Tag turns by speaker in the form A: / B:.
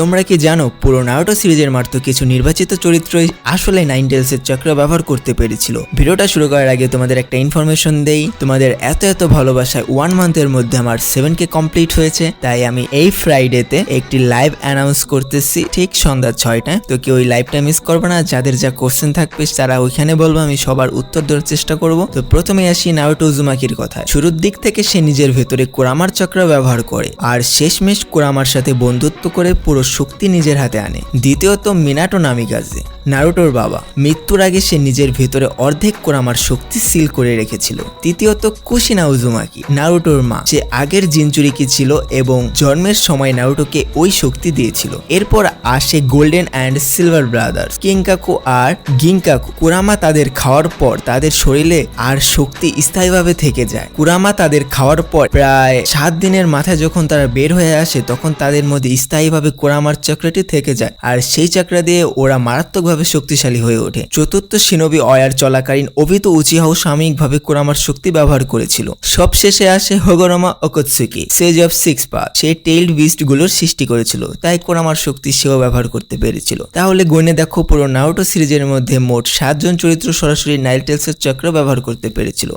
A: তোমরা কি জানো পুরো নারুটো সিরিজের মাত্র কিছু নির্বাচিত চরিত্রই আসলে নাইন টেলসের চক্র ব্যবহার করতে পেরেছিল। ভিডিওটা শুরু করার আগে তোমাদের একটা ইনফরমেশন দেই, তোমাদের এত ভালোবাসায় 1 মান্থের মধ্যে আমার 7K কমপ্লিট হয়েছে। তাই আমি এই ফ্রাইডেতে একটি লাইভ অ্যানাউন্স করতেছি ঠিক সন্ধ্যা 6টায়। তো কেউ ওই লাইভটা মিস করবে না। যাদের যা কোশ্চেন থাকবে তারা ওইখানে বলবো, আমি সবার উত্তর দেওয়ার চেষ্টা করব। তো প্রথমে আসি নারুটো উজুমাকির কথায়। শুরুর দিক থেকে সে নিজের ভেতরে কুরামার চক্র ব্যবহার করে আর শেষমেশ কুরামার সাথে বন্ধুত্ব করে পুরো শক্তি নিজের হাতে আনে। দ্বিতীয়ত মিনাটো নামিকাজে, নারুটোর বাবা। মৃত্যুর আগে সে নিজের ভেতরে অর্ধেক কুরামার শক্তি সিল করে রেখেছিল। তৃতীয়ত কুশিনা উজুমাকি, নারুটোর মা। সে আগের জিনচুরিকি ছিল এবং জন্মের সময় নারুটোকে ওই শক্তি দিয়েছিল। এরপর আসে golden and silver brothers, Kinkaku আর গিনকাকু। কুরামা তাদের খাওয়ার পর তাদের শরীরে আর শক্তি স্থায়ীভাবে থেকে যায়। কুরামা তাদের খাওয়ার পর প্রায় 7 দিনের মাথায় যখন তারা বের হয়ে আসে তখন তাদের মধ্যে স্থায়ীভাবে কুরামার চক্রটি থেকে যায় আর সেই চক্র দিয়ে ওরা মারাত্মকভাবে শক্তিশালী হয়ে ওঠে। চতুর্থ শিনোবি অয়ার চলাকালীন অভিতো উচিহাও সাময়িকভাবে কুরামার শক্তি ব্যবহার করেছিল। সবশেষে আসে Hagoromo Otsutsuki, sage of 6 path. সে টেইলড বিস্ট গুলোর সৃষ্টি করেছিল, তাই কুরামার শক্তি সেও ব্যবহার করতে পেরেছিল। তাহলে গণে দেখো পুরো নারুটো সিরিজের মধ্যে মোট 7 জন চরিত্র সরাসরি নাইন টেলসের চক্র ব্যবহার করতে পেরেছিল।